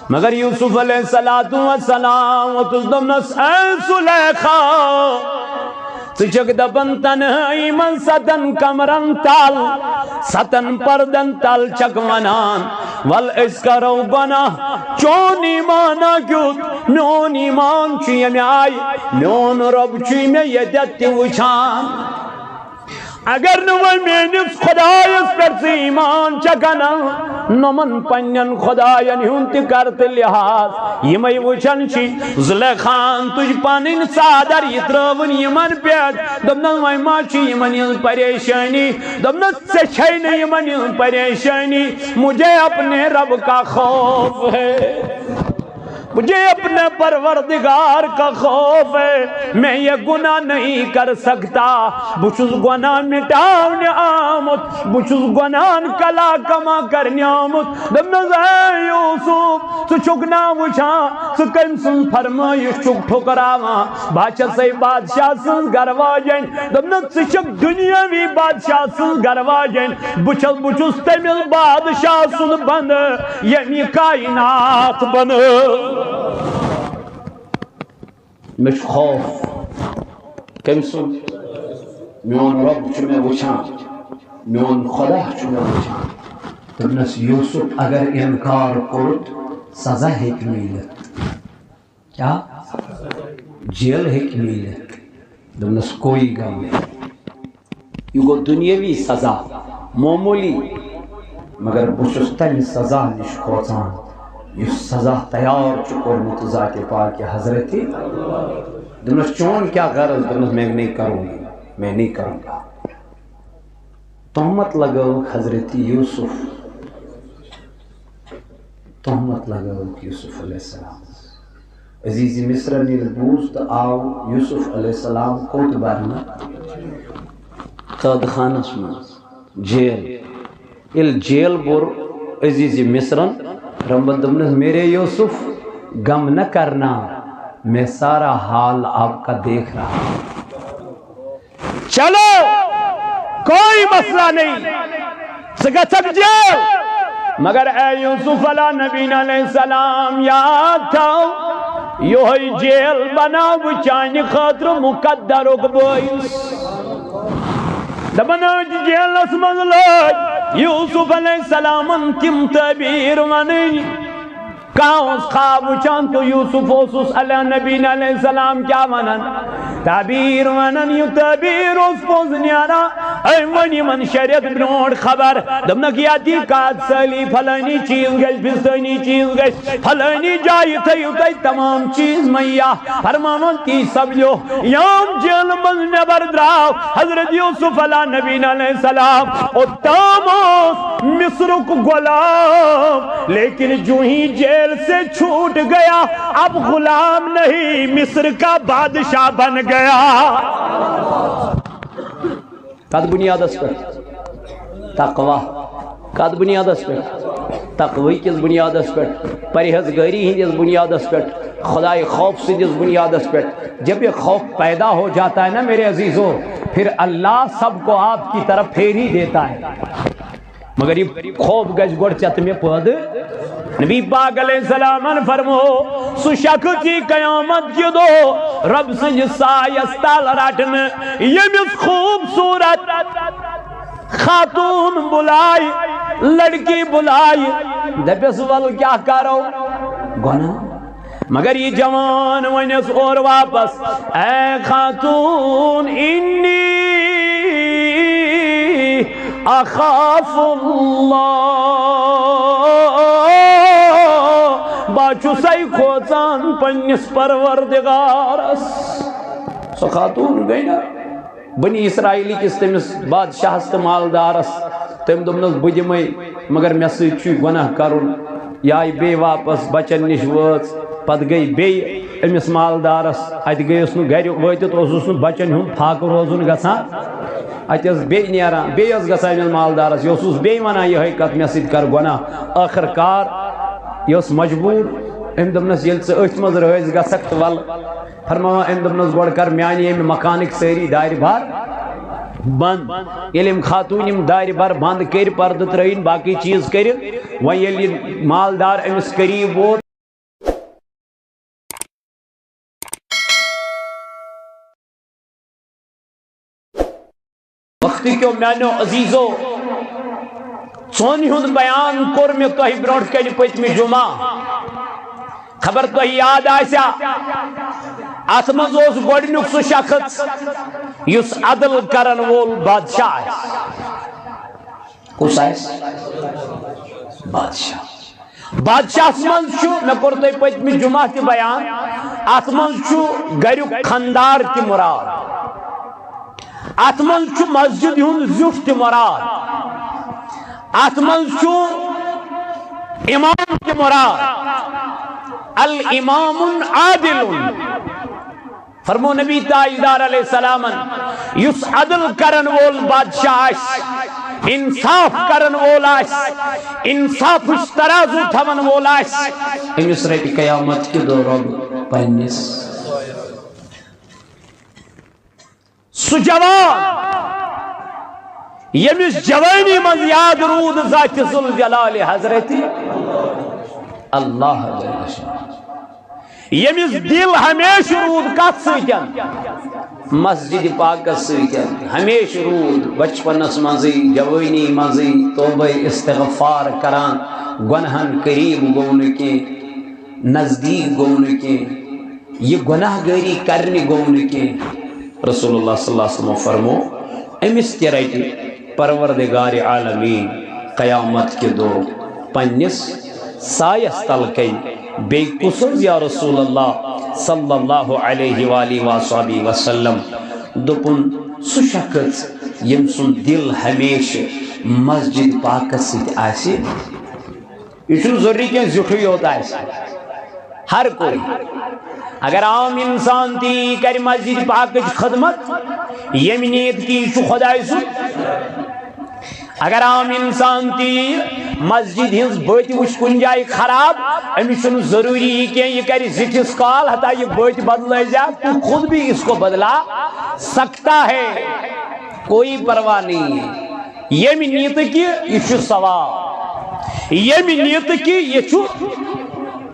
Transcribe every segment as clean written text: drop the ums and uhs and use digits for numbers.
مگر یوسف علیہ السلام دمنس اے سلیخا ژٕ دپن تنہائی من ستن کمرن تل ستن پردن تل چک ونان ول اس کرو گناہ چون ایمانا کیوت میون ایمان چھ یمہ آئی میون رب چھ مے یتت تہ وچھان اگر نو میانس خدایس پہ ایمان چکنا نمن پنن خداین ہند تہ کرت لحاظ یمے وچھن چھ زلیخان تج پنن صادر یہ ترون یمن پہ دپنس وی ما چھ یمن ہز پریشانی دپنس ژے چھے نہ یمن ہز پریشانی مجھے اپنے رب کا خوف ہے مجھے اپنے پروردگار کا خوف ہے میں یہ گناہ نہیں کر سکتا بچس گناہ مٹاؤنے آمد بچس گناہ کلا کما کرنے آمد دمنز اے یوسف تو چکنا وچھا تو کم سن فرمائش چک ٹھکراوا باچہ سے بادشاہ سن گرواجن دمنز سے چک دنیاوی بادشاہ سن گرواجن بچس تمیل بادشاہ سن بند یعنی کائنات بند مش خوف کم سن میون رب چھ میں وچھان میون خدا چھ میں وچھان دپنس یوسف اگر انکار کرت سزا ہیک ملت کیا جیل ہیک ملت دپنس کوئی غم نہیں یہ گو دنیاوی سزا معمولی مگر بچس تمہ سزا نش کھوژان اس سزا تیار کورمت ذات پاک حضرت دپنس چون کیا غرض دپنس میں نہیں کروں گی میں نہیں کروں گا تہمت لگو حضرت یوسف تہمت لگو یوسف علیہ السلام عزیزی مصر نیل بوز تو آو یوسف علیہ السلام کوت برنا قید خانس من جیل جیل بور عزیزی مصرن رمبن دمنس میرے یوسف غم نہ کرنا میں سارا حال آپ کا دیکھ رہا چلو کوئی مسئلہ نہیں سگتک جیل مگر اے یوسف علیہ نبی علیہ السلام یاد تھا یہ جیل بنا بچانی خاطر مقدر اقبائیس دبنا جیل اسمد لوگ یوسف علیہ السلام تم تعبیر ونی کاؤس خواب چان تو یوسف اوسوس علیہ نبی علیہ السلام کیا ونن تعبیر ونن یو تعبیر اس پوز نیارا اے ونی من شریعت بنوڑ خبر دمنا کیا دی کات سلی فلانی چیز گش بستانی چیز گش فلانی جائی تھیو تی تمام چیز میا فرمانون کی سب جو یام جیل من نبر دراو حضرت یوسف علیہ نبی علیہ السلام او تاموس مصر کو غلام لیکن جو ہی جیل سے چھوٹ گیا اب غلام نہیں مصر کا بادشاہ بن گیا کد بنیاد اس پر تقوی کد بنیاد اس پر تقوی کس بنیاد اس پر پرہیزگاری ہی اس بنیاد اس پر خدای خوف سے جس بنیاد اس پر جب یہ خوف پیدا ہو جاتا ہے نا میرے عزیزوں پھر اللہ سب کو آپ کی طرف پھیر ہی دیتا ہے مگر یہ خوف گش گوڑ چت میں پود نبی پاک علیہ السلام فرمو سو شخص کی قیامت کی دو رب سنج سایستال راٹن یہ بھی خوبصورت خاتون بلائی لڑکی بلائی دپس ول کیا کرو گناہ مگر یہ جوان ونس اور واپس اے خاتون انی اخاف اللہ باچو سی کھوچان پنیس پروردگارس سو خاتون گئی نا بنی اسرائیلی کس تمس بادشاہ است مالدارس تم دمنس بدمے مگر میں سچ گناہ کرن یا بے واپس بچن نش وچ پت گئی بے امس مالدارس ات گیس نو گھر واتت اوسس نو بچن ہن پھاک روزن گژھان اتس بے نیران بے اس گژھان امس مالدارس یہ اوسس بے ونان یہ کت مے سۭتۍ کر گناہ آخر کار یہ اس مجبور ام دمنس یل ژٕ أتھۍ منٛز رٲزۍ گژھکھ تہٕ وَل فرماوان ام دمنس گۄڈٕ کر میانہِ امہِ مکانٕکۍ سٲری دارِ بار بند ییٚلہِ أمۍ خاتوٗن یِم دارِ بار بند کٔرۍ پردٕ ترٲیِن باقٕے چیٖز کٔرِتھ وۄنۍ ییٚلہِ یہِ مالدار أمِس قریٖب ووت کیو میانو عزیزو سونی ہند بیان کور میں تو ہی برونٹ کن پتم جمعہ خبر تو یاد آسیا ات مز گۄڈنیُک سُہ شخص یُس عدل کرن وول بادشاہ کس بادشاہ بادشاہ من میں کور تہ پتم جمعہ تہ بیان ات من گریک خاندار تہ مراد ات من مسجد ہند زیٹھ تہ مراد ات من امام تہ مراد الامام عادل فرمو نبی تاجدار علیہ السلام یس عدل کرن وول بادشاہ انصاف کرن وول انصاف ترازو تھون وول امس رٹ قیامت کے دو رب پنس سو جوان یمس جوانی من یاد رود ذات ذوالجلال حضرت اللہ یمس دل ہمیشہ رود کت ستن مسجد پاک ستن ہمیشہ رود بچپنس مزی جوانی مزی توبہ استغفار کران گنہن قریب گون کے نزدیک گون کے یہ گناہ گاری کرنے گون کے رسول اللہ صلی اللہ علیہ وسلم فرمو امس تہ رٹ پروردگار عالمین قیامت کے دو پنس سایس تل کن بی کسز یا رسول اللہ صلی اللہ علیہ وآلہ وآلہ وسلم دپن سو شخص یم سن دل ہمیشہ مسجد پاک ست آسی یہ ضروری کہ زٹھے یوت آسی ہر کوئی اگر عام انسان تی کر مسجد پاک خدمت یم نیت کی خدای سن اگر عام انسان تی مسجد ہز بت وچ کن جائے خراب امس ضروری کہ یہ کر زٹھس کال ہتا یہ بت بدل جائے تو خود بھی اس کو بدلا سکتا ہے کوئی پرواہ نہیں ہے یم نیت کی یہ ثواب یم نیت کی یہ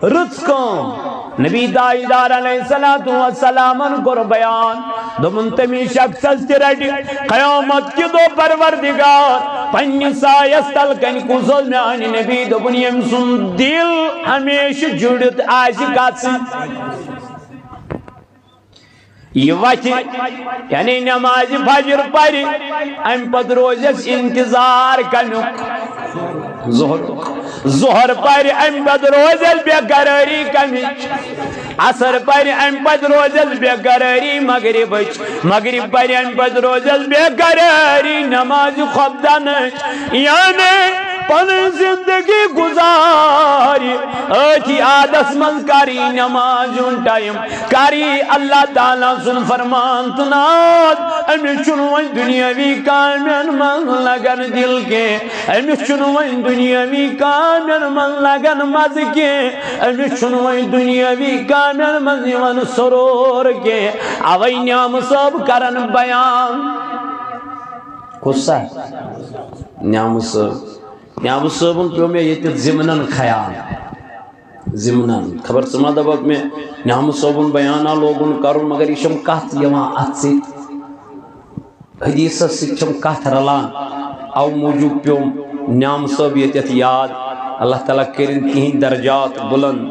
رت کام نبی تاجدار علیہ السلام کور بیان دمن تمی شخص رٹ قیامت کی دو پروردگار پنہ سایس تل کن کسل میان نبی دپن یم سن دل ہمیشہ جڑت آس کت یہ وت یعنی نماز فجر پڑھ ام پتہ روزس انتظار کنک ظہر پڑھ ام پتہ روزس بے قراری کمچ عصر پڑھ ام پتہ روزس بے قراری مغرب پڑھ ام پتہ روزس بے قراری نماز خبدن یعنی پن زندگی گزاری اچھی عادت من کری نماز ٹائم کری اللہ تعالیٰ سن فرمان تناد امس چنوین دنیاوی کامین من لگن دل کے امس چنوین دنیاوی کامین من لگن مز کے امس چنوین دنیاوی کامین من یون سرور کے اوی نعم سب کرن بیان کسا نعم سب نعم صاحبن پیو میں یہ ضمنن خیال ضمنن خبر سما دبک میں نعم صاحبن بیانہ لوگن کرن مگر یہ شم کت یوان ات ست حدیث ست کت رلان او موجود پیو نعم صاحب یہ یاد اللہ تعالیٰ کرن کہیں درجات بلند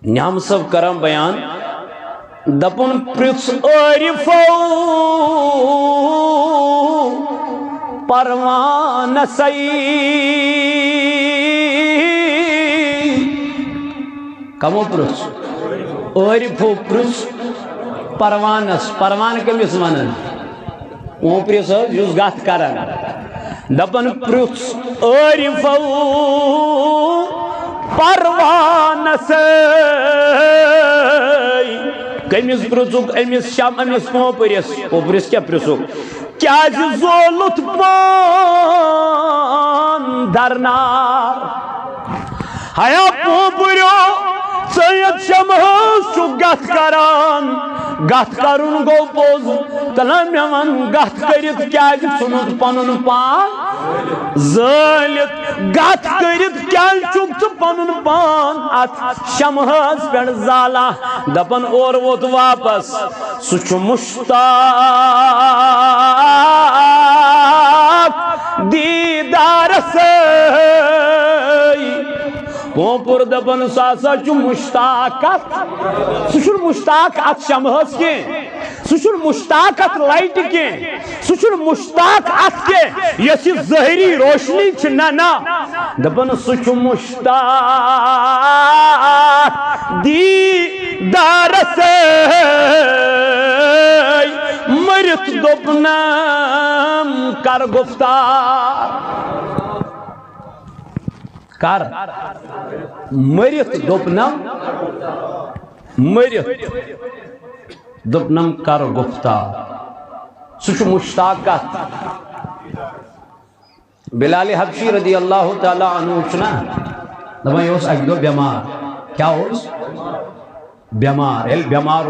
نعم صاحب کرم بیان دپن پرس عارفو پروان سی کمو پرس عارفو پرس پروانس پروان کمس ونن وہ پرس یس گت کرن دپن پرس عارفو پروان سی کمس پرسک امس شام امس پوپرس پوپرس کیا پرسک کیا زولت پان درنار ہیا پوپریو سید شمس چو گت کران گت کرن گو پوز تلم یمن گت کرت کیا سنت پنن پان زالت گت کرت کیا چک تو پنن پان ات شمہس پہ زالا دپن اور ووت واپس سچ مشتاق دیدار سے پوپر دپن ساسا چھ مشتاق سچ مشتاق ات شمہس کی سچ مشتاق ات لائٹ کی سچ مشتاق ات کے یس ظاہری روشنی چھ نا دپن سچ مشتاق دیدار سے مرت دپنم کر گفتار کر مرت دپنم مرت دپنم کر گفتار سچ مشتاقت بلال حبشی رضی اللہ تعالی عنہ چنا دپان یہ اک دو بیمار کیا بیمار یل بیمار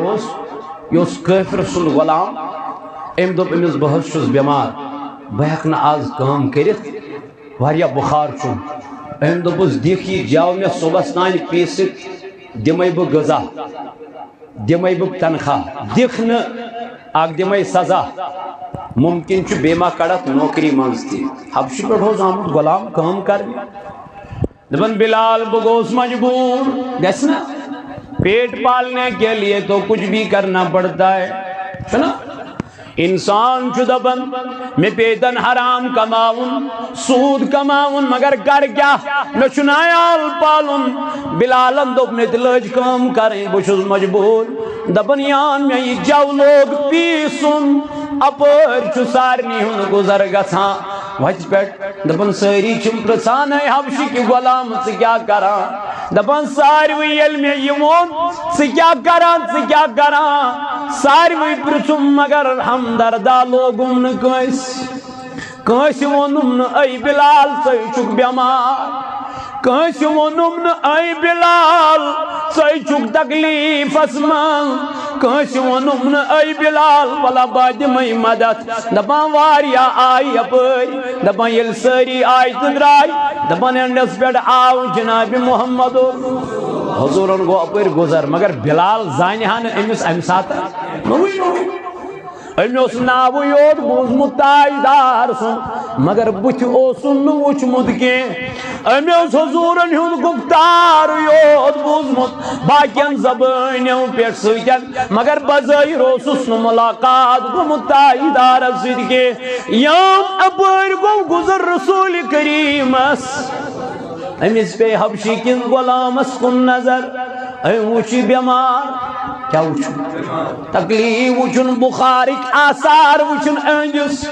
یہ کافر سن غلام ام دپ امس بہت چھس بیمار بہ ہیک نہ آز کام کرت واریاہ بخار چھم ام دپس دکھ یہ جاو مے صبحس تان پیست دمے بہ غذا دمے بہ تنخواہ دکھ نہ اک دمے سزا ممکن چھ بیما کڑت نوکری منز تھی حبشی پہ آمت غلام کام کر دپن بلال بہ گوس مجبور گھس نا پیٹ پالنے کے لیے تو کچھ بھی کرنا پڑتا ہے نا انسان چھ دپن میں پیتن حرام کماؤن سود کماؤن مگر کر کیا میں چھ عیال پالن بلالن دپ میں لج کام کریں بچس مجبور دپن یان میں یہ جو لوگ پیسن اپر چھ سارنی ہن گزر گژھان وچ پٹ دپن ساری چھم پرسان ہے حبشی کی غلام سے کیا کران دپن ساروی یل میں یہ وون سے کیا کران ساروی پرچم مگر ہمدردہ لوگم نہ کس ونم نہ اے بلال ثے چھک بیمار کس ونم نہ اے بلال ثے چھک تکلیفس من کس ونم نہ اے بلال بلا باد میں مدد دپان واریاہ آئی اپر دپان یل ساری آئی تو درائی دپان انڈس پہ آو جناب محمد حضورن گو اپر گزر مگر بلال زانہان امس ام سات امس ناو یوت بوزمت تاجدار سن مگر بت اوسن وچمت کی امس حضورن ہند گفتار یوت بوزمت باقین زبانوں پہ ستن مگر بظاہر اوسس ملاقات گمت تاجدار ست کی یم اپر گو گزر رسول کریمس امس پہ حبشی کن غلامس کن نظر ام وچی بیمار کیا وچن تکلیف وچن بخارک آثار وچن انجس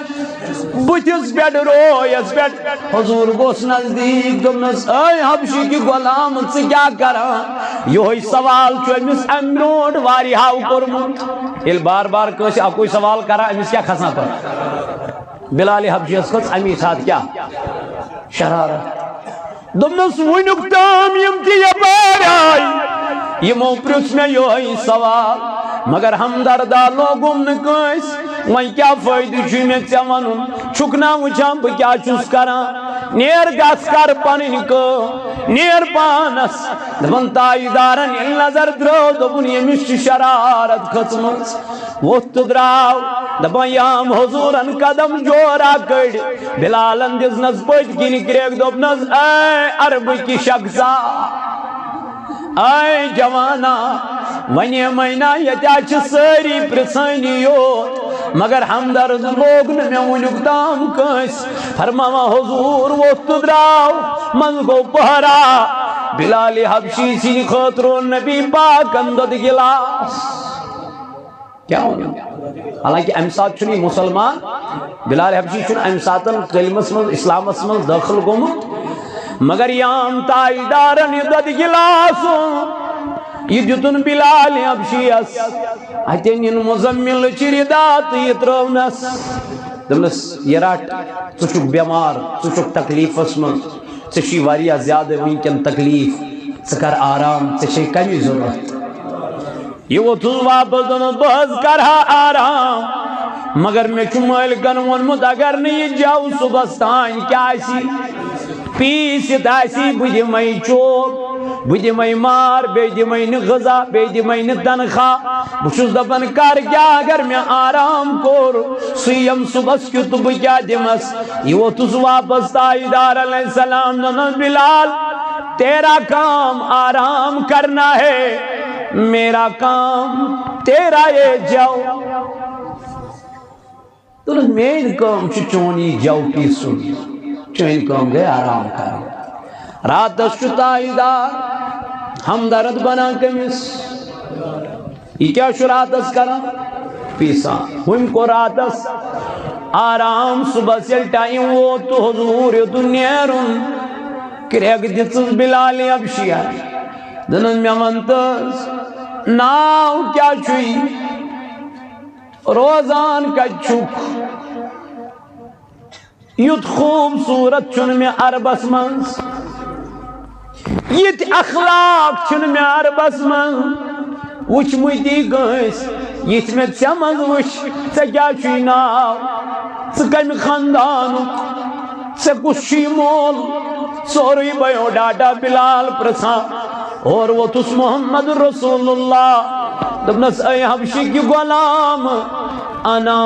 بتس پہ رویس پہ حضور گوس نزدیک دمنس اے حبشی کی غلام سے کیا کران یہ سوال امس ام برونٹ واریاہو کورمت یل بار بار کس اکوئی سوال کران امس کیا کھسان پر بلال حبشی کھس امی ساتھ کیا شرارت دمنس ونک تام یم تی یپار آئی یمو پرچ میں یہ سوال مگر ہمدردہ لوگم نکس وہیں کیا فائدہ چھ میں ژے ونن چھکنا وچھان بہ کیا چھس کران نیر گژھ کر پنن کو نیر پانس دپن تاجدارن یل نظر درو دپن یمس چھ شرارت کھژمٕژ ووتھ تہٕ درٛاو دپان یام حضورن قدم جورا کڑ بلالن دِژنس پٔتۍ کِنۍ کرٛیکھ دوٚپنس اے عربٕکہِ شخصا اے جوانا ونی مینا یتیا چھ ساری پرسانی یوت مگر ہمدرد لوگ نہ میں ونیک تام کس فرماوا حضور ووت دراو من گو پہرا بلال حبشی سی خاطر نبی پاک اندد گلاس کیا ہونا حالانکہ ام سات چھنی مسلمان بلال حبشی چھن ام ساتن کلمس من اسلامس من داخل گومت مگر یام تاجدارن دد گلاسو یہ دتن بلال حبشیس اتن مزمل چردات یہ ترونس دمس یہ رٹ ژٕ بیمار ژٕ تکلیفس من ژےٚ واریاہ زیادٕ ونکن تکلیف ژٕ کر آرام ژےٚ کمی ضرورت یہ ووتھس واپس دن بہت کرہا آرام مگر میں چھو مالکن ونمت اگر نہیں جاؤ صبح ستان کیا سی پیست آسی بجھ میں چوب بجھ میں مار بیج میں غذا بیج میں تنخواہ بچوز دپن کر کیا اگر میں آرام کور سیم صبح کیت بکیا دمس یہ وہ تس واپس تاجدار علیہ السلام نن بلال تیرا کام آرام کرنا ہے میرا کام تیرا یہ جاؤ تو مین کام چونی جاؤ کی سن چون کام گئے آرام کر رات تاجدار ہمدرد بنا کمس یہ کیا شراتس کرا پیسا ہم کو راتس آرام صبح سے ٹائم وہ تو حضور دنیارن کریگ دتس بلال ابشیا دنن میں منتس ناو کیا چھوئی روزان کا چھک یت خوبصورت چن میں عربس منز یت اخلاق چن میں عربس منز وچ مجھتی گئس یت میں چمز وچ سے کیا چھوئی ناو سے کم خاندانک سے کشی مول سوری بیو ڈاٹا بلال پرسا اور وہ تس محمد رسول اللہ دبنس اے حبشی کی غلام انا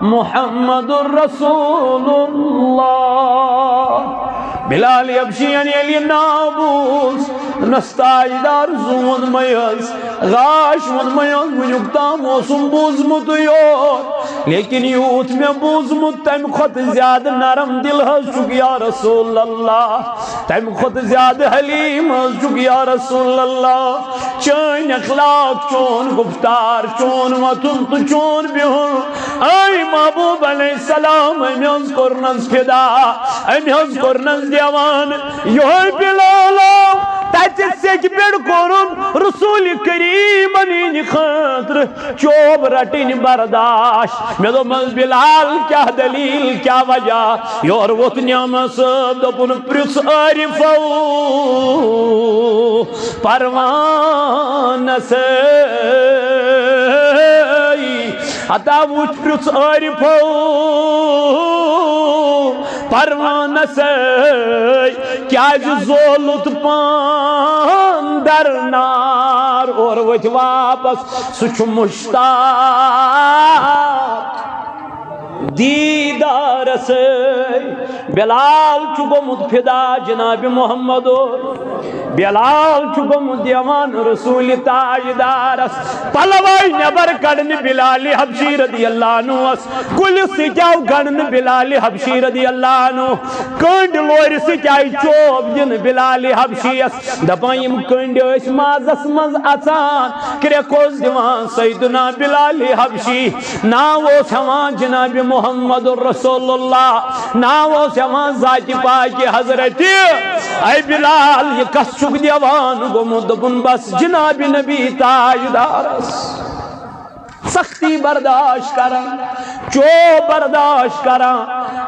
محمد رسول اللہ بلال حبشی یعنی علی نابوس نستاجدار زون میز غاش ون میز ونکتا موسم بوزمت یور لیکن یوت میں بوزمت تم خود زیادہ نرم دل ہے چک یا رسول اللہ تم خود زیادہ حلیم ہے چک یا رسول اللہ چون اخلاق چون گفتار چون وطن تو چون بہن اے محبوب علیہ السلام امیز کرنز فدا امیز کرنز دیوان یہ بلالا تیتس سیک پیڑ کورن رسول کریم انین خاطر چوب رٹین برداشت میں دو مز بلال کیا دلیل کیا وجہ یور وقت نعم صاحب دپن پرس عارفو پروان سے عطا وچ پرس عارفو پروان سے کیا زولت پان در نار اور وچ واپس سچ مشتاق دیدار سے بلال چگو مدفدا جناب محمد بلال چگو مدیوان رسول تاجدار پلوائی نبر کڑن بلال حبشی رضی اللہ عنہ کل سکاو گڑن بلال حبشی رضی اللہ عنہ کنڈ لور سکائی چوب جن بلال حبشی دپائیم کنڈ اس مازس مز اچان کرے کوز دیوان سیدنا بلال حبشی ناو سوان جناب محمد رسول اللہ ناو سوان ذات پاک حضرت اے بلال یہ کس چک دیوان گمدبن بس جناب نبی تاجدار سختی برداشت کرا چو برداشت کرا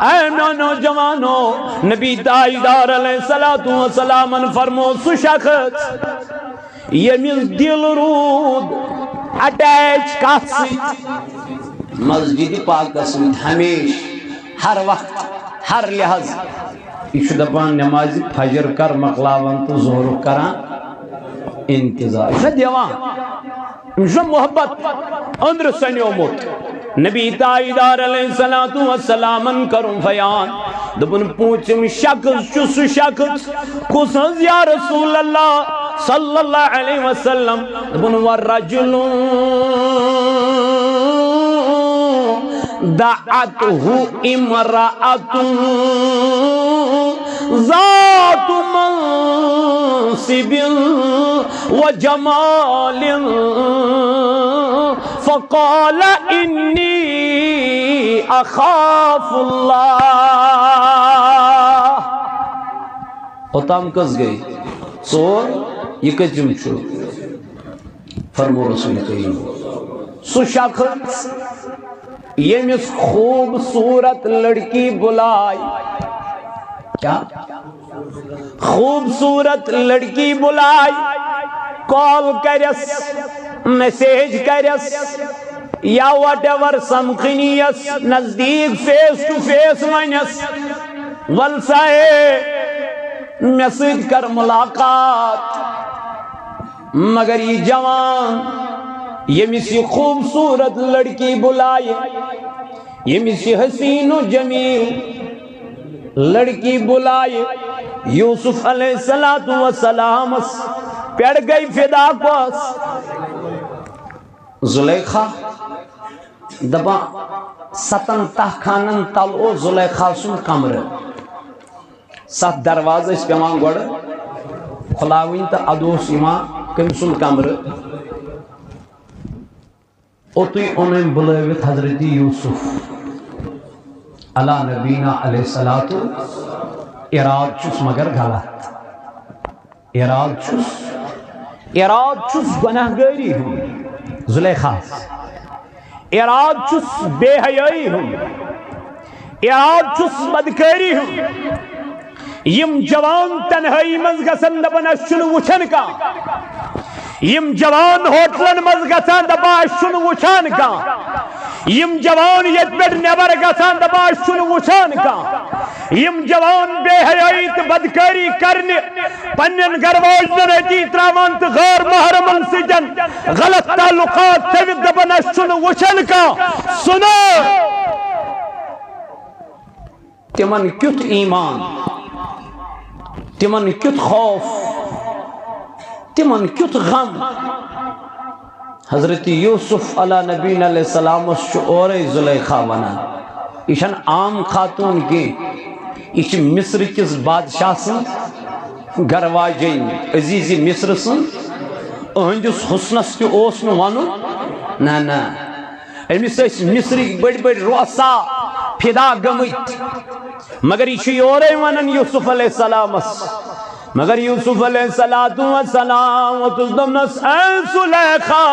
اے نوجوانو نبی تاجدار علیہ السلام فرمو سو شخص یمیز دل رود اٹیچ کسی مسجد پاک قسم ہمیش ہر وقت ہر لحاظ یہ دپان نماز فجر کر مقلاون تو ظہر کران انتظار یہ دیوان یہ محبت اندر سنیومت نبی تاجدار علیہ السلام کروں فیان دپن پوچھم شخص چس شخص کس یا رسول اللہ صلی اللہ علیہ وسلم دپن والرجل دعته امرأة ذات منصب وجمال فقال إني أخاف الله اتام کس گئی سور یہ کچم چھو فرمو رسول کریم سو شخص یہ مس خوبصورت لڑکی بلائی کیا خوبصورت لڑکی بلائی کال کرس میسیج کرس یا واٹ ایور سمکھنیس نزدیک فیس ٹو فیس ونس ولسائے میں سۭتۍ کر ملاقات، مگر یہ جوان یمس یہ خوبصورت لڑکی بلائے، یمس یہ حسین و جمیل لڑکی بلائے، یوسف علیہ السلام پیڑ گئی فدا کوس زلیخا دبا ستن تہخانن تل او زلیخا سن کمر 7 دروازٕ ٲسۍ پیوان گۄڈٕ کھُلاوٕنۍ تہٕ اَدٕ اوس یِوان کٔمۍ سُنٛد کمرٕ اوتُے اوٚنُم بُلٲوِتھ حضرت یوسف علی نبینا علیہ الصلوۃ اراد چھُس مگر غلط اراد چھُس گناہ گٲری ہُنٛد زلیخا اراد چھُس بے حیٲیی ہُنٛد اراد چھُس بدکٲری ہُنٛد یم جوان تنہائی مز گژھن دپان اَسہِ چھُنہٕ وٕچھان کانٛہہ یم جوان ہوٹلن مز گژھان دپان اَسہِ چھُنہٕ وٕچھان کانٛہہ یم جوان ییٚتہِ پٮ۪ٹھ نٮ۪بر گژھان دپان اَسہِ چھُنہٕ وٕچھان کانٛہہ یم جوان بے حیٲیی تہٕ بدکٲری کرنہِ پننٮ۪ن گھر واجنن أتی ترٛاوان تہٕ غٲر محرمن سۭتۍ غلط تعلقات تھٲوِتھ دپان اَسہِ چھُنہٕ وٕچھان کانٛہہ سُنو تمن کیُتھ ایمان تمن کیُتھ خوف تمن کیُتھ غم حضرت یوسف علی نبینا علیہ السلام اورے زلیخا ونان یہ چھن عام خاتون کی یہ مصر کس بادشاہ سن گھر واجین عزیز مصر سن اہندس حسنس تہ اوس نہ ونن نہ امس مصری بڑی بڑی رؤسا فدا گمت مگر یہ یورے ونن یوسف علیہ السلام مگر یوسف علیہ السلام تس دمنس اے زلیخا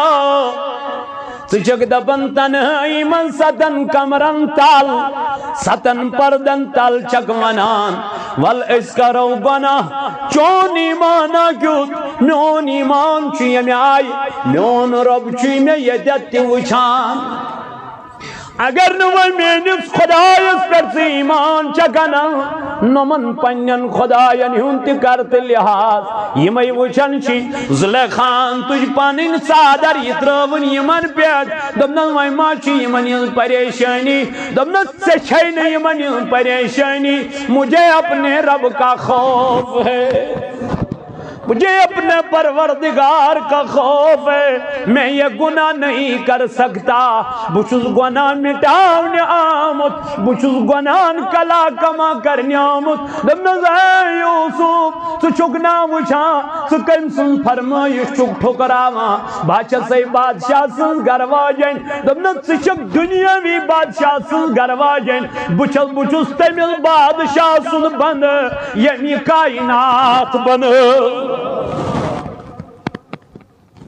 ژٕ دپان تنہائی من 7 کمرن تل 7 پردن تل چھک ونان ول أسۍ کرو گناہ چون ایمانا کیُتھ میون ایمان چھُ ییٚمہِ آیہِ میون رب چھُ مےٚ ییٚتٮ۪تھ تہِ وٕچھان اگر نہ وہ میٲنس خدایس پٮ۪ٹھ ژٕ ایمان چھکھ انان نمن پننٮ۪ن خداین ہُنٛد تہِ کر تہٕ لحاظ یِمے وٕچھان چھِ زلیخان تُج پنٕنۍ ژادر یہِ ترٲوٕن یِمن پٮ۪ٹھ دوٚپنس وۄنۍ ما چھِ یِمن ہٕنٛز پریشٲنی دوٚپنس ژےٚ چھے نہٕ یِمن ہٕنٛز پریشٲنی مجھے اپنے رب کا خوف ہے مجھے اپنے پروردگار کا خوف ہے میں یہ گناہ نہیں کر سکتا بچس گناہ مٹاونے آمت بچس گناہ کلا کما کرنے آمت دمنز اے یوسف تو چکنا وچھا تو کم سن فرمائش چک ٹھکراما بادشاہ سے بادشاہ سن گرواجن دمنز تو چک دنیاوی بادشاہ سن گرواجن بچس تمیل بادشاہ سن بند یعنی کائنات بند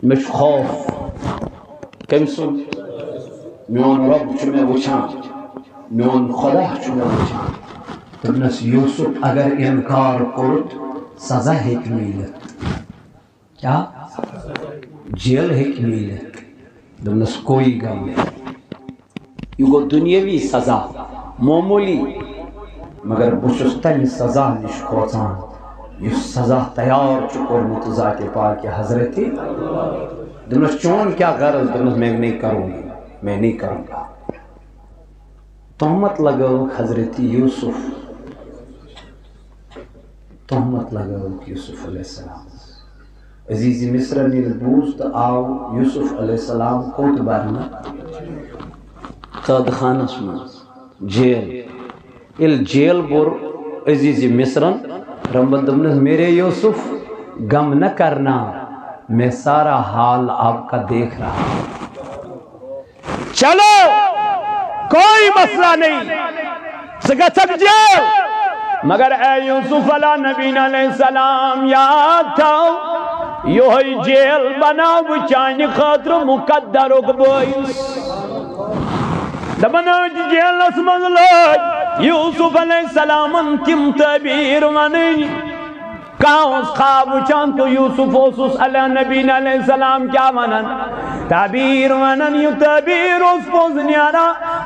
مش خوف کم سن میون رب چھُ مےٚ وٕچھان میون خدا چھُ مےٚ وٕچھان دوٚپنس یوسف اگر انکار کوٚرُتھ سزا ہیٚکہِ میٖلِتھ کیٛاہ جیل ہیٚکہِ میٖلِتھ دوٚپنس کوئی غم نہیں یہ گوٚو دُنیٲوی سزا معموٗلی مگر بہٕ چھُس تمہِ سزا نِش کھوژان یُس سزا تیار چھُ کوٚرمُت ذاتِ پاکِ حضرت دوٚپنس چون کیا غرض دوٚپنس میں نہیں کروں گا تہمت لگٲوٕکھ حضرت یوسف تہمت لگٲوٕکھ یوسف علیہ السلام عزیز مصرن ییٚلہِ بوٗز تہٕ آو یوسف علیہ السلام کوٚت برنہٕ قٲد خانس منٛز جیل ییٚلہِ جیل بوٚر عزیز مصرن رمبن دمنس میرے یوسف غم نہ کرنا میں سارا حال آپ کا دیکھ رہا چلو کوئی مسئلہ نہیں سگتھک جیل مگر اے یوسف علیہ نبینا علیہ السلام یاد تھاو یہوے جیل بناو بہٕ چانہِ خٲطرٕ مقدرُک بٲیِس دپان جیلس منٛز لٲگۍ یوسف علیہ السلامن تِم تعبیٖر ونٕنۍ کانٛہہ اوس خواب وٕچھان تہٕ یوسف اوسُس علیہ نبینا علیہ السلام کیٛاہ ونان تعبیر ونن یہ تعبیر اس پوز نیارا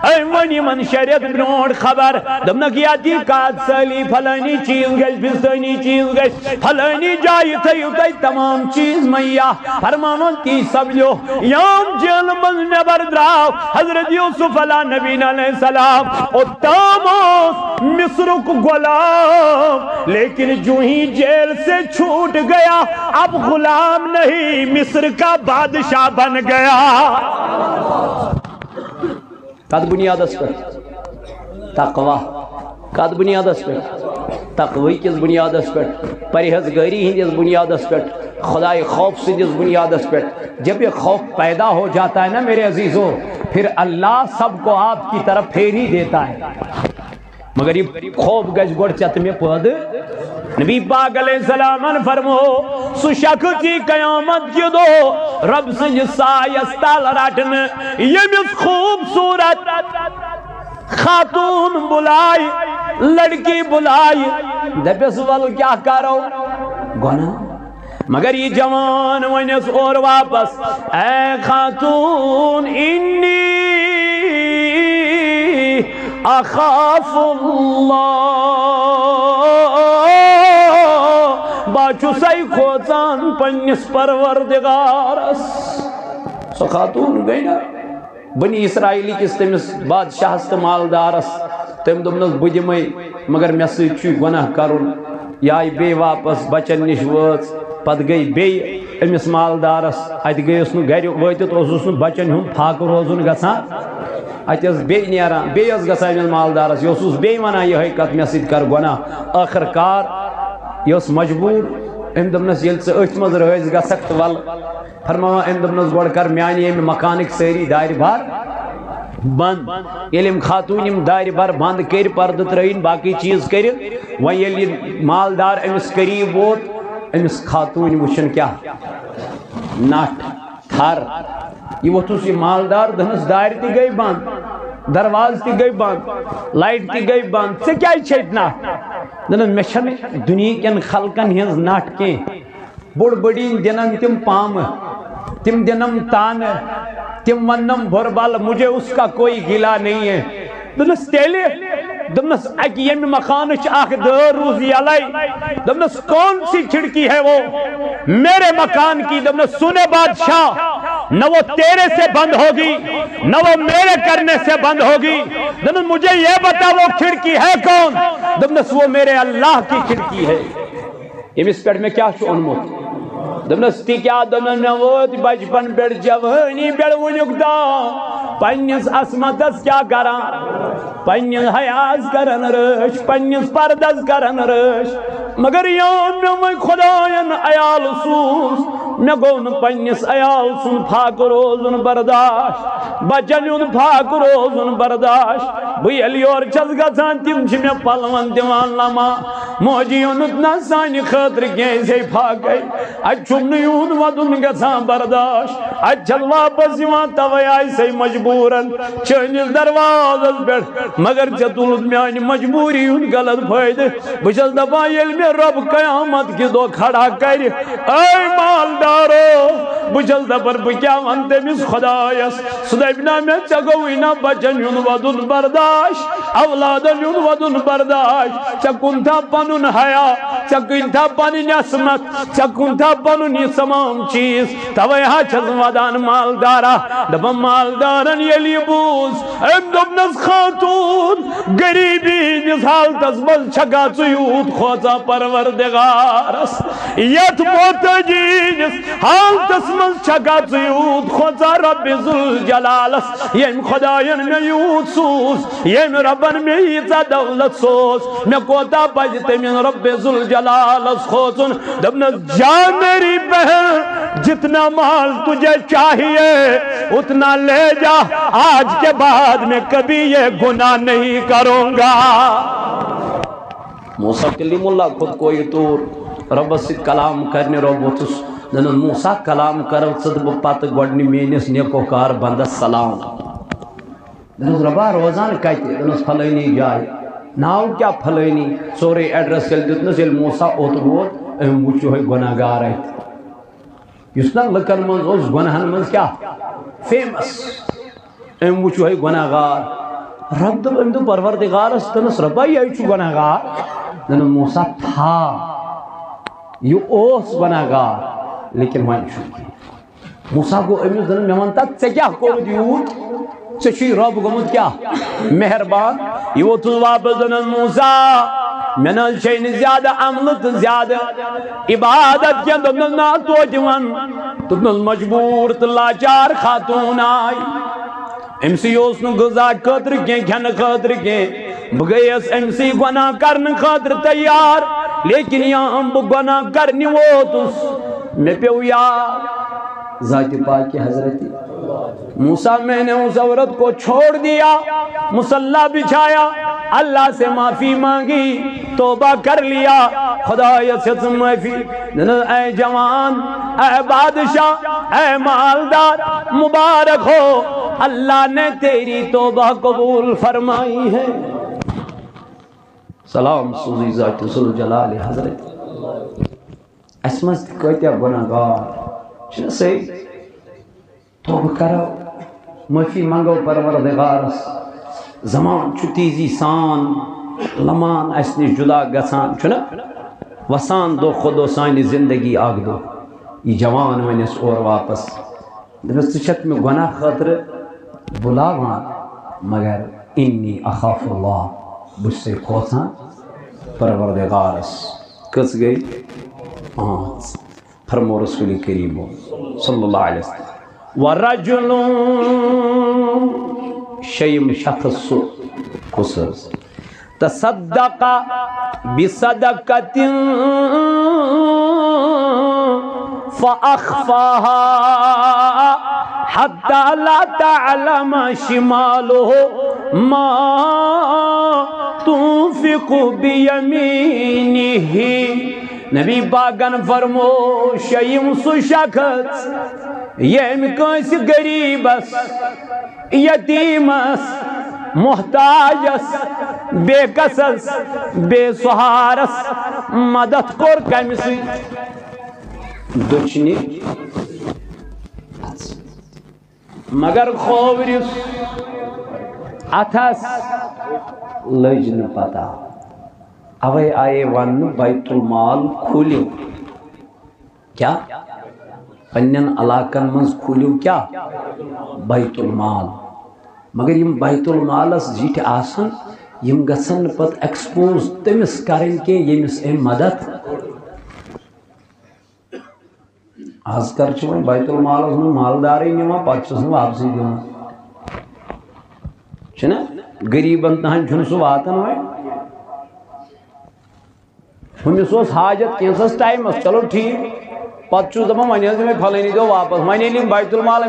اے ونی من شریعت برونڈ خبر دمنک یا دی کات سالی پھلانی چیز گش بستانی چیز گش پھلانی جائی تھیو تی تمام چیز میا فرمانون تی سمجھو یام جیل من نبر دراو حضرت یوسف علیہ نبی علیہ السلام اور تاموس مصر کو غلام لیکن جو ہی جیل سے چھوٹ گیا اب غلام نہیں مصر کا بادشاہ بن گیا کد بنیاد اس پر تقوی کد بنیاد اس پر تقوی کس بنیاد اس پر پرہیزگاری ہندس بنیاد اس پر خدای خوف سے جس بنیاد اس پر جب یہ خوف پیدا ہو جاتا ہے نا میرے عزیزوں پھر اللہ سب کو آپ کی طرف پھیر ہی دیتا ہے مگر یہ خوف گش گوڑ چت میں پود نبی پاک علیہ السلام فرمو سو شخص کی قیامت کی دو رب سنج سایستال راٹن یہ مس خوبصورت خاتون بلائی لڑکی بلائی دپس ول کیا کرو گناہ مگر یہ جوان ونس اور واپس اے خاتون انی اخاف اللہ باچو سی کھوچان پنیس پروردگارس سو خاتون گئی نا بنی اسرائیلی کس تمس بادشاہ است مالدارس تم دمنس بدمائی مگر میں سچو گناہ کرن یا بے واپس بچن نش وچ پت گئی بے امس مالدارس ات گیس نو گھر واتت اوسس نو بچن ہن پھاک روزن گژھان اتس بے نیران بے اس گژھان امس مالدارس یہ اوسس بے ونان یہ کت مے سۭتۍ کر گناہ آخر کار یہ اس مجبور ام دمنس یل ژٕ أتھۍ منٛز رٲزۍ گژھکھ تہٕ ول فرماوان ام دمنس گۄڈٕ کر میانہِ ییٚمہِ مکانٕکۍ سٲری دارِ بار بند ییٚلہِ یِم خاتوٗن یِم دارِ بار بند کٔرۍ پردٕ ترٲیِن باقٕے چیٖز کٔرِتھ وۄنۍ ییٚلہِ یہِ مالدار أمِس قریٖب ووت أمِس خاتوٗنۍ وٕچھن کیٛاہ نٹھ تھر یہ ووتھُس یہِ مالدار دہنس دارِ تہِ گٔے بند درواز تہِ گٔے بند لایٹ تہِ گٔے بند ژےٚ کیٛازِ چھیٚتھ نٹھ دپان مےٚ چھنہٕ دُنہیٖکٮ۪ن خلقن ہٕنٛز نٹھ کینٛہہ بوٚڑ بٔڑیٖن دِنن تِم پامہٕ تِم دِنم تانہٕ تِم وننم بُربل مجھے اس کا کوئی گلا نہیں ہے دپنس تیٚلہِ دپنس اکہِ ییٚمہِ مکانٕچ اکھ دٲر روٗز یلے دپنس کون سی کھڑکی ہے وہ میرے مکان کی دپنس سنے بادشاہ نہ وہ تیرے سے بند ہوگی نہ وہ میرے کرنے سے بند ہوگی دپنس مجھے یہ بتا وہ کھڑکی ہے کون دپنس وہ میرے اللہ کی کھڑکی ہے ییٚمِس پٮ۪ٹھ مےٚ کیٛاہ چھُ اوٚنمُت دپنس تی کیا دپنس مےٚ ووت بچپن پٮ۪ٹھ جوٲنی پٮ۪ٹھ وُنیُک تام پننس عصمتس کیا کران پننس حیاس کرن رٲچھ پننس پردس کرن رٲچھ مگر یام مےٚ وۄنۍ خۄداین عیال سوٗز مےٚ گوٚو نہٕ پننس عیال سُنٛد فاقہٕ روزُن برداشت بچن ہُنٛد فاقہٕ روزُن برداشت بہٕ ییٚلہِ یورٕ چھَس گژھان تِم چھِ مےٚ پلون دِوان لما موجی اوٚنُتھ نہ سانہِ خٲطرٕ کینٛہہ أسۍ ہے فاقے اتہِ چھُم نہٕ یُہُنٛد ودُن گژھان برداشت اتہِ چھَس واپس یِوان توے آیہِ سے مجبوٗرن چٲنِس دروازس پٮ۪ٹھ مگر ژےٚ تُلُتھ میانہِ مجبوٗری ہُنٛد غلط فٲیدٕ بہٕ چھَس دپان ییٚلہِ مےٚ رۄب قیامت کہِ دۄہ کھڑا کرِ اے مالدارو بہٕ چھَس دپان بہٕ کیٛاہ وَنہٕ تٔمِس خۄدایس سُہ دپہِ نا مےٚ ژےٚ گوٚوُے نا بچن ہُنٛد ودُن برداشت اولادن ہُنٛد ودُن برداشت ژےٚ کُنتھا پنُن حیا ژےٚ کُنتھا پنٕنۍ عصمت ژےٚ کُنتھا پنُن یہِ تمام چیٖز توے ہا چھَس ودان مالدارا دپان مالدارن ییٚلہِ یہِ بوٗز أمۍ دوٚپنس خاتوٗن غریٖبی ہِنٛدِس حالتس منٛز چھکھا ژٕ یوٗت کھوژان پروردگارس یتھ محتٲجی ہِنٛدِس حالتس منٛز چھکھا ژٕ یوٗت کھوژان رۄبِ ذوالجلالس ییٚمۍ خۄداین مےٚ یوٗت سوٗز ییٚمۍ رۄبن مےٚ ییٖژاہ دولت سوز مےٚ کوتاہ پزِ تٔمِس رۄبِ ذوالجلالس کھوژُن دوٚپنس جا میری بہن جتنا مال تجھے چاہیے اتنا لے جا آج کے بعد میں کبھی یہ گناہ نہیں کروں گا موسیٰ کلیم اللہ خود کوئی طور رب سے کلام کرنے رب وطس دنن موسیٰ کلام کرو صدب پات گوڑنی مینس نیکو کار بندس سلام دنس ربا روزان کہتے دنس پھلینی جائے ناو کیا پھلینی سورے ایڈریس کل دیتنس یل موسیٰ اوت بود وچو ہے گناہ گار ہے یس نا لکن مز اس گناہن مز کیا فیمس ام وچو ہے گناہ گار رب دب ام دو پروردگارس تنس ربا یہ چھو گناہ گار دن موسیٰ تھا یہ اوس گناہ گار لیکن وہاں چھو موسیٰ کو امیز دن میں منتا سے کیا کور دیوت سے چھی رب گمت کیا مہربان یہ وہ تو واپس دن موسیٰ میں نے چین زیادہ عملت زیادہ عبادت کیا دن نا تو جوان تم مجبور تلاچار خاتون آئی امسی اوس نو غذا خاطر کی کھن خاطر کی بگیس امسی گناہ کرن خاطر تیار لیکن یہاں بہ گناہ کرنی ووتس میں پیو یار ذات پاک کی حضرت موسیٰ میں نے اس عورت کو چھوڑ دیا مصلی بچھایا اللہ سے معافی مانگی توبہ کر لیا خدا سے معافی اے جوان اے بادشاہ اے مالدار مبارک ہو اللہ نے تیری توبہ قبول فرمائی ہے سلام سوزی ذات ذوالجلال حضرت اسمس کوئی گناہ گار چھنا سے توبہ کرو معافی مانگو پروردگارس زمان چھو تیزی سان لمان اسنی جدا گسان چھنا وسان دو خودو سانی زندگی آگ دو یہ جوان ونیس اور واپس دبس تشک میں گناہ خاطر بلاوان مگر انی اخاف اللہ بس سے کھوسان پروردگارس کس گئی فرمو رسول کریم صلی اللہ علیہ وسلم ورجل شیم شخص خصوص تصدق بصدقت فأخفاها حتى لا تعلم شماله ما تنفق بيمينه نبی پاکن فرمو شیم سو شخص یہ کس غریبس یتیمس محتاجس بے کسس بے سہارس مدد کور کمسی دچنی مگر خوورس اتھس لجن پتہ اوے آئے ون بیت المال کھولیو کیا پنین علاقن منز کھولیو کیا بیت المال مگر یم بیت المالس جیٹ آسن یم گسن پت ایکسپوز تمس کرن کے یمس اے مدد آز کر چھو بیت المالس من مالداری نیما پت چھس واپسی دیون چھنا غریبن تہن چھن سو واتن ہوئے ہمس اس حاجت کینسس ٹائمس چلو ٹھیک پتہ چھس دپان ون میں پھلانی دو واپس ون ییٚلہِ بیت المال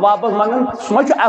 واپس منگان سہ